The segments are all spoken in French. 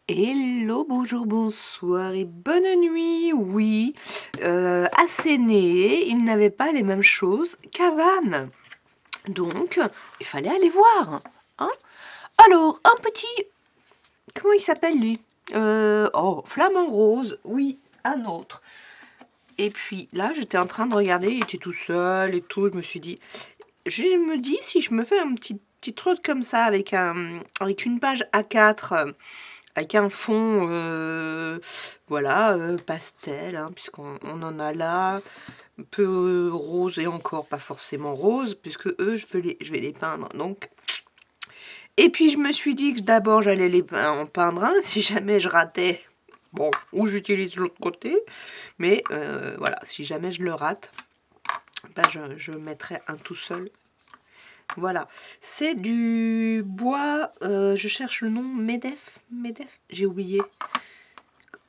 Hello, bonjour, bonsoir et bonne nuit. Oui, Asséné, il n'avait pas les mêmes choses qu'Avan. Donc, il fallait aller voir. Hein. Alors, un petit... Comment il s'appelle lui Oh, Flamant Rose. Oui, un autre. Et puis là, j'étais en train de regarder, il était tout seul et tout. Je me dis si je me fais un petit truc comme ça avec une page A4 avec un fond voilà pastel hein, puisqu'on en a là un peu rose et encore pas forcément rose puisque eux je vais les peindre donc et puis je me suis dit que d'abord j'allais les en peindre un si jamais je ratais bon ou j'utilise l'autre côté mais voilà si jamais je le rate ben je mettrai un tout seul. Voilà, c'est du bois, je cherche le nom, Medef, j'ai oublié.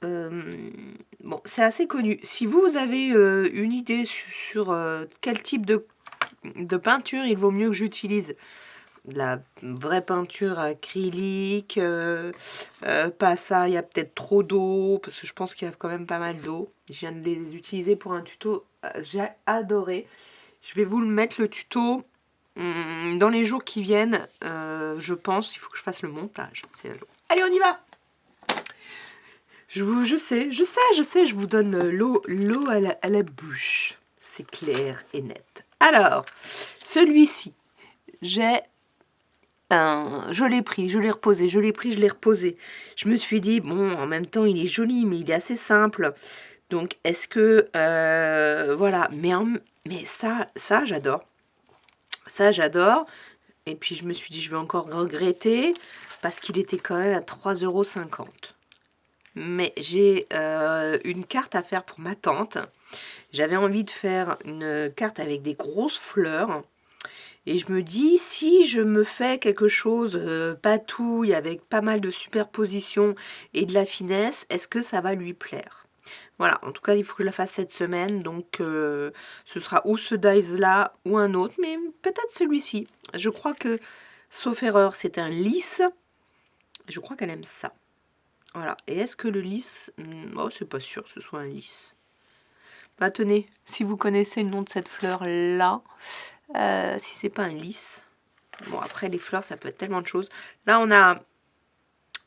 Bon, c'est assez connu. Si vous avez une idée sur quel type de peinture il vaut mieux que j'utilise, la vraie peinture acrylique, pas ça, il y a peut-être trop d'eau, parce que je pense qu'il y a quand même pas mal d'eau. Je viens de les utiliser pour un tuto, j'ai adoré. Je vais vous le mettre le tuto dans les jours qui viennent, je pense. Il faut que je fasse le montage. Allez, on y va. Je sais, je vous donne l'eau à la bouche. C'est clair et net. Alors, celui-ci, je l'ai pris, je l'ai reposé, je l'ai pris, je l'ai reposé. Je me suis dit, bon, en même temps, il est joli, mais il est assez simple. Donc, est-ce que... voilà, mais ça j'adore. Ça, j'adore. Et puis, je me suis dit, je vais encore regretter parce qu'il était quand même à 3,50 €. Mais j'ai une carte à faire pour ma tante. J'avais envie de faire une carte avec des grosses fleurs. Et je me dis, si je me fais quelque chose patouille avec pas mal de superposition et de la finesse, est-ce que ça va lui plaire? Voilà, en tout cas, il faut que je la fasse cette semaine. Donc, ce sera ou ce dies-là ou un autre, mais peut-être celui-ci. Je crois que, sauf erreur, c'est un lisse. Je crois qu'elle aime ça. Voilà. Et est-ce que le lisse... Oh, c'est pas sûr que ce soit un lisse. Bah, tenez, si vous connaissez le nom de cette fleur-là, si c'est pas un lisse... Bon, après, les fleurs, ça peut être tellement de choses. Là,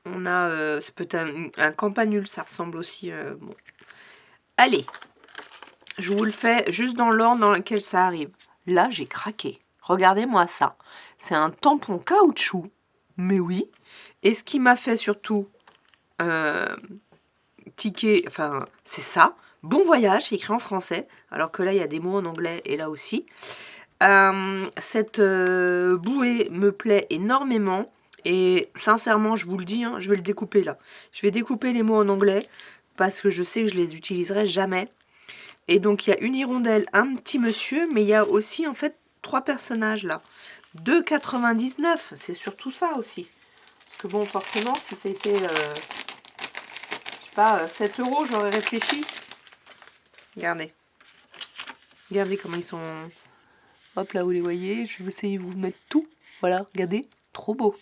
ça peut être un campanule, ça ressemble aussi... bon. Allez, je vous le fais juste dans l'ordre dans lequel ça arrive. Là, j'ai craqué. Regardez-moi ça. C'est un tampon caoutchouc. Mais oui. Et ce qui m'a fait surtout... ticket, enfin, c'est ça. Bon voyage, écrit en français, alors que là, il y a des mots en anglais, et là aussi. Cette bouée me plaît énormément, et sincèrement, je vous le dis, hein, je vais le découper là. Je vais découper les mots en anglais, parce que je sais que je les utiliserai jamais. Et donc, il y a une hirondelle, un petit monsieur, mais il y a aussi, en fait, 3 personnages là. 2,99 €, c'est surtout ça aussi. Parce que bon, forcément, si c'était... pas 7 €, j'aurais réfléchi. Regardez. Regardez comment ils sont... Hop là, vous les voyez. Je vais essayer de vous mettre tout. Voilà, regardez. Trop beau.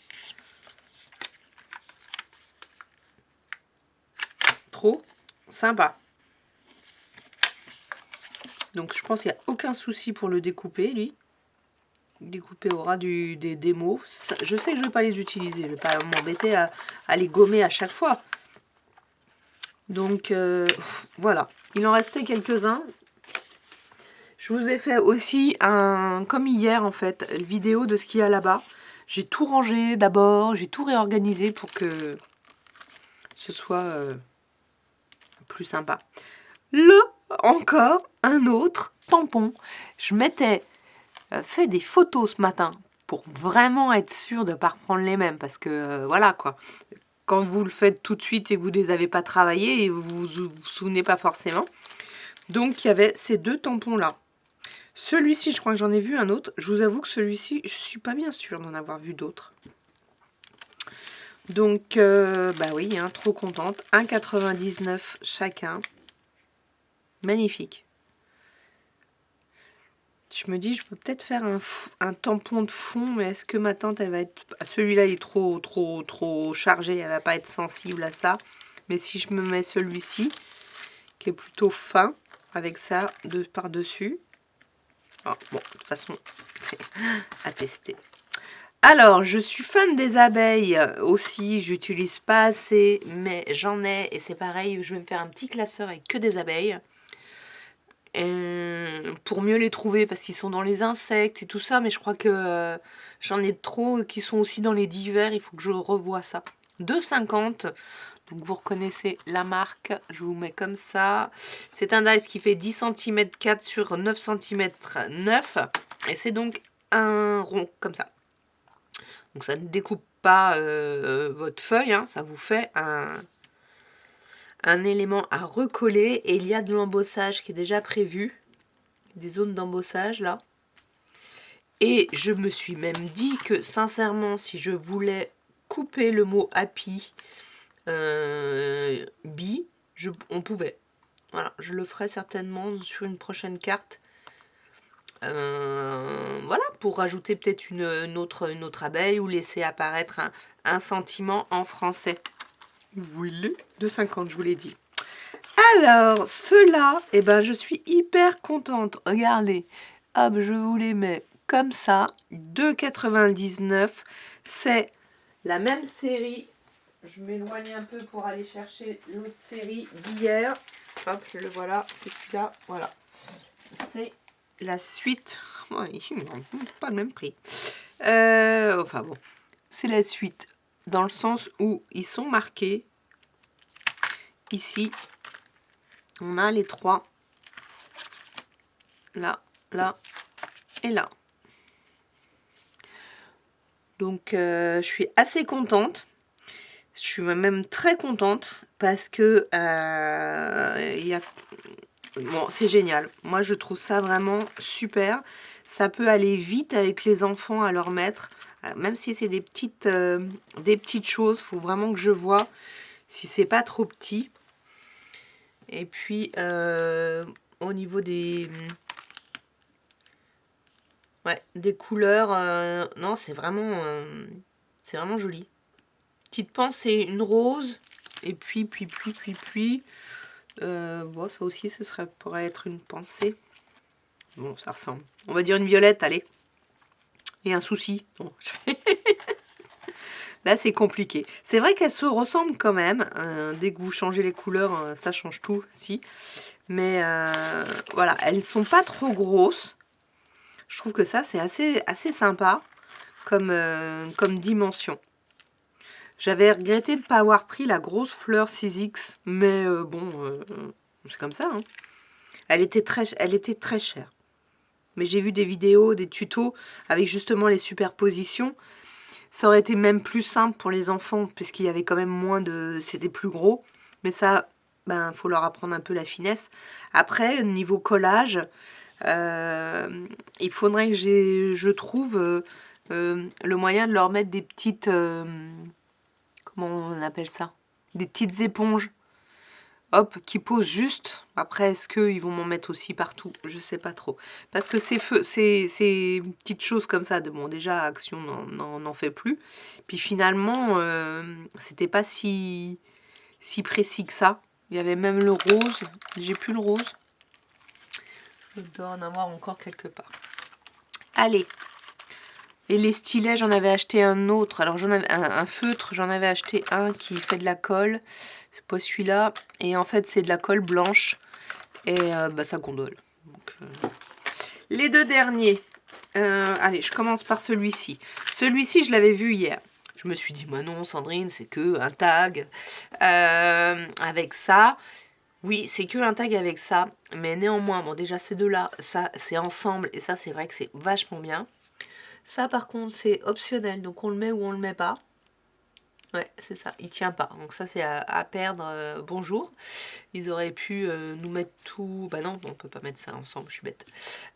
Trop sympa. Donc je pense qu'il n'y a aucun souci pour le découper, lui. Découper au ras des mots. Ça, je sais que je ne vais pas les utiliser. Je ne vais pas m'embêter à les gommer à chaque fois. Donc voilà. Il en restait quelques-uns. Je vous ai fait aussi comme hier en fait, une vidéo de ce qu'il y a là-bas. J'ai tout rangé d'abord, j'ai tout réorganisé pour que ce soit plus sympa. Encore un autre tampon. Je m'étais fait des photos ce matin pour vraiment être sûre de ne pas reprendre les mêmes parce que voilà quoi. Quand vous le faites tout de suite et que vous ne les avez pas travaillés et vous vous souvenez pas forcément. Donc il y avait ces 2 tampons là. Celui-ci, je crois que j'en ai vu un autre. Je vous avoue que celui-ci, je suis pas bien sûre d'en avoir vu d'autres. Donc, bah oui, hein, trop contente. 1,99 chacun. Magnifique. Je me dis, je peux peut-être faire un tampon de fond, mais est-ce que ma tante, elle va être... Celui-là, il est trop chargé, elle va pas être sensible à ça. Mais si je me mets celui-ci, qui est plutôt fin, avec ça par-dessus. Oh, bon, de toute façon, c'est à tester. Alors, je suis fan des abeilles aussi, j'utilise pas assez, mais j'en ai, et c'est pareil, je vais me faire un petit classeur avec que des abeilles. Pour mieux les trouver parce qu'ils sont dans les insectes et tout ça, mais je crois que j'en ai trop qui sont aussi dans les divers, il faut que je revoie ça. 2,50, donc vous reconnaissez la marque, je vous mets comme ça. C'est un dice qui fait 10 cm 4 sur 9 cm 9 et c'est donc un rond comme ça. Donc ça ne découpe pas votre feuille, hein, ça vous fait un élément à recoller et il y a de l'embossage qui est déjà prévu, des zones d'embossage là. Et je me suis même dit que sincèrement, si je voulais couper le mot happy, on pouvait. Voilà, je le ferai certainement sur une prochaine carte. Voilà, pour rajouter peut-être une autre abeille ou laisser apparaître un sentiment en français. Oui, de 50, je vous l'ai dit. Alors, ceux-là, eh ben, je suis hyper contente. Regardez, hop, je vous les mets comme ça. 2,99. C'est la même série. Je m'éloigne un peu pour aller chercher l'autre série d'hier. Hop, le voilà, c'est celui-là. Voilà. C'est la suite. Oh, pas le même prix. Enfin bon, c'est la suite. Dans le sens où ils sont marqués. Ici, on a les trois. Là, là et là. Donc, je suis assez contente. Je suis même très contente parce que bon, c'est génial. Moi, je trouve ça vraiment super. Ça peut aller vite avec les enfants à leur mettre. Même si c'est des petites choses, il faut vraiment que je vois si c'est pas trop petit. Et puis, au niveau des couleurs, non, c'est vraiment joli. Petite pensée, une rose, et puis, bon, ça aussi, pourrait être une pensée. Bon, ça ressemble. On va dire une violette, allez. Et un souci. Bon. Là, c'est compliqué. C'est vrai qu'elles se ressemblent quand même. Dès que vous changez les couleurs, ça change tout, si. Mais voilà, elles sont pas trop grosses. Je trouve que ça, c'est assez sympa comme dimension. J'avais regretté de ne pas avoir pris la grosse fleur 6X, mais bon, c'est comme ça. Hein. Elle était très chère. Mais j'ai vu des vidéos, des tutos avec justement les superpositions. Ça aurait été même plus simple pour les enfants, puisqu'il y avait quand même moins de... C'était plus gros. Mais ça, ben, faut leur apprendre un peu la finesse. Après, niveau collage, il faudrait que je trouve le moyen de leur mettre des petites... comment on appelle ça? Des petites éponges. Hop, qui posent juste. Après, est-ce qu'ils vont m'en mettre aussi partout? Je sais pas trop. Parce que ces petites choses comme ça, bon, déjà, Action n'en fait plus. Puis finalement, c'était pas si précis que ça. Il y avait même le rose. J'ai plus le rose. Je dois en avoir encore quelque part. Allez. Et les stylets, j'en avais acheté un autre. Alors, j'en avais un feutre, j'en avais acheté un qui fait de la colle. C'est pas celui-là. Et en fait, c'est de la colle blanche. Et bah, ça gondole. Donc, les deux derniers. Allez, je commence par celui-ci. Celui-ci, je l'avais vu hier. Je me suis dit, moi non, Sandrine, c'est que un tag avec ça. Oui, c'est que un tag avec ça. Mais néanmoins, bon, déjà, ces deux-là, ça, c'est ensemble. Et ça, c'est vrai que c'est vachement bien. Ça, par contre, c'est optionnel. Donc, on le met ou on le met pas. Ouais, c'est ça. Il tient pas. Donc, ça, c'est à perdre. Bonjour. Ils auraient pu nous mettre tout... Bah non, on peut pas mettre ça ensemble. Je suis bête.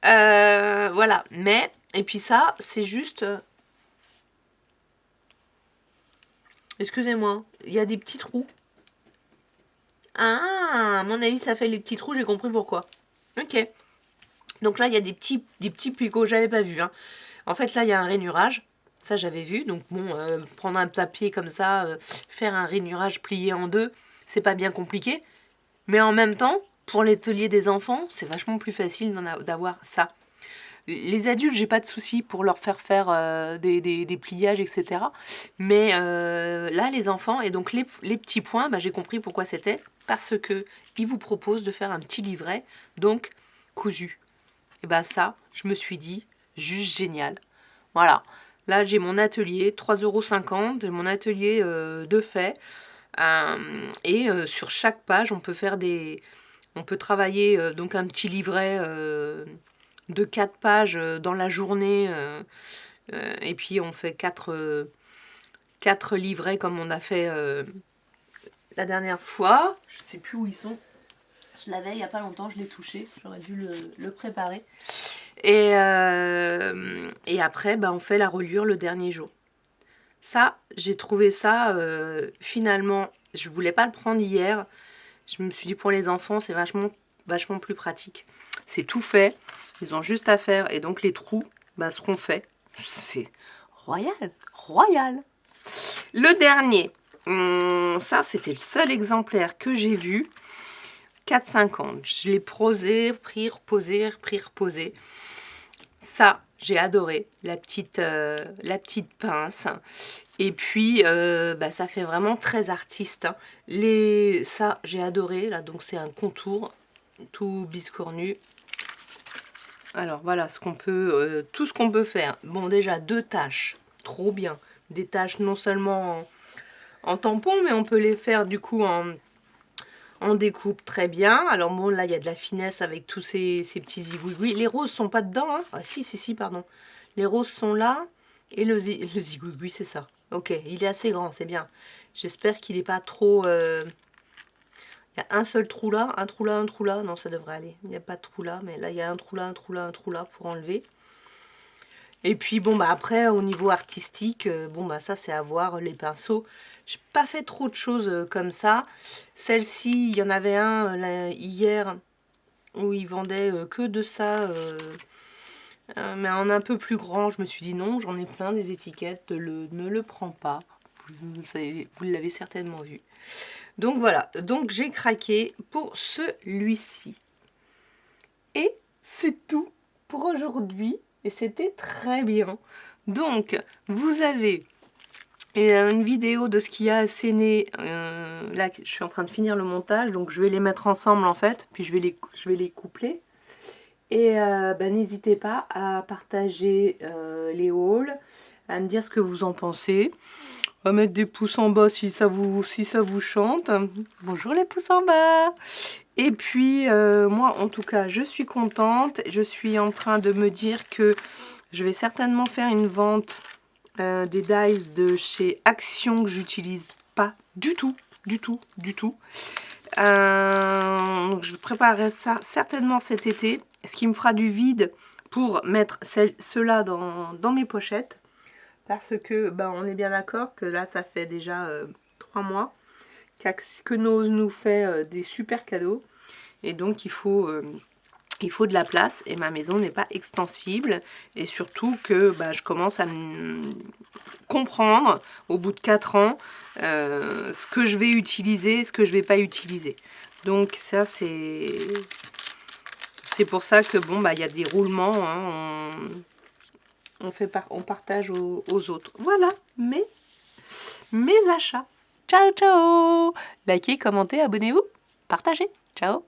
Voilà. Mais, et puis ça, c'est juste... Excusez-moi. Il y a des petits trous. Ah, à mon avis, ça fait les petits trous. J'ai compris pourquoi. Ok. Donc là, il y a des petits picots, j'avais pas vu. Hein. En fait, là, il y a un rainurage. Ça, j'avais vu. Donc bon, prendre un papier comme ça, faire un rainurage plié en deux, c'est pas bien compliqué. Mais en même temps, pour l'atelier des enfants, c'est vachement plus facile d'avoir ça. Les adultes, j'ai pas de souci pour leur faire des pliages, etc. Mais là, les enfants, et donc les petits points, bah, j'ai compris pourquoi c'était. Parce que ils vous proposent de faire un petit livret, donc cousu. Et bah ça, je me suis dit, juste génial. Voilà. Là, j'ai mon atelier, 3,50 €, j'ai mon atelier de fait. Et sur chaque page, on peut faire on peut travailler donc un petit livret de 4 pages dans la journée. Et puis on fait 4 livrets comme on a fait la dernière fois. Je sais plus où ils sont. Je l'avais il n'y a pas longtemps, je l'ai touché. J'aurais dû le préparer. Et après, bah, on fait la reliure le dernier jour. Ça, j'ai trouvé ça, finalement, je voulais pas le prendre hier. Je me suis dit, pour les enfants, c'est vachement plus pratique. C'est tout fait, ils ont juste à faire. Et donc, les trous bah, seront faits. C'est royal, royal. Le dernier, ça, c'était le seul exemplaire que j'ai vu. 4,50 €. Je l'ai posé, pris, reposé. Ça, j'ai adoré, la petite pince. Et puis, bah, ça fait vraiment très artiste. Hein. Ça, j'ai adoré. Là, donc, c'est un contour tout biscornu. Alors, voilà tout ce qu'on peut faire. Bon, déjà, 2 taches. Trop bien. Des taches non seulement en tampon, mais on peut les faire, du coup, en découpe très bien. Alors bon, là, il y a de la finesse avec tous ces petits zigouigouis. Les roses sont pas dedans, hein. Ah, si, pardon. Les roses sont là. Et le zigouigoui, c'est ça. Ok, il est assez grand, c'est bien. J'espère qu'il n'est pas trop... Il y a un seul trou là, un trou là, un trou là. Non, ça devrait aller. Il n'y a pas de trou là, mais là, il y a un trou là, un trou là, un trou là pour enlever. Et puis, bon, bah après, au niveau artistique, bon, bah ça, c'est à voir, les pinceaux. J'ai pas fait trop de choses comme ça. Celle-ci, il y en avait un là, hier où ils vendaient que de ça, mais en un peu plus grand. Je me suis dit non, j'en ai plein des étiquettes, ne le prends pas. Vous l'avez certainement vu. Donc voilà, donc j'ai craqué pour celui-ci. Et c'est tout pour aujourd'hui. Et c'était très bien. Donc, vous avez une vidéo de ce qu'il y a asséné. Là, je suis en train de finir le montage, donc je vais les mettre ensemble en fait. Puis je vais les coupler. Et n'hésitez pas à partager les hauls, à me dire ce que vous en pensez. À mettre des pouces en bas si ça vous chante. Bonjour les pouces en bas. Et puis, moi, en tout cas, je suis contente. Je suis en train de me dire que je vais certainement faire une vente des dies de chez Action que j'utilise pas du tout. Donc, je préparerai ça certainement cet été. Ce qui me fera du vide pour mettre ceux-là dans mes pochettes. Parce que, on est bien d'accord que là, ça fait déjà 3 mois que Nose nous fait des super cadeaux. Et donc, il faut de la place. Et ma maison n'est pas extensible. Et surtout que je commence à comprendre, au bout de 4 ans, ce que je vais utiliser, ce que je ne vais pas utiliser. Donc, ça, c'est pour ça que, il y a des roulements. Hein, on partage aux autres. Voilà, mes achats. Ciao, ciao. Likez, commentez, abonnez-vous, partagez. Ciao.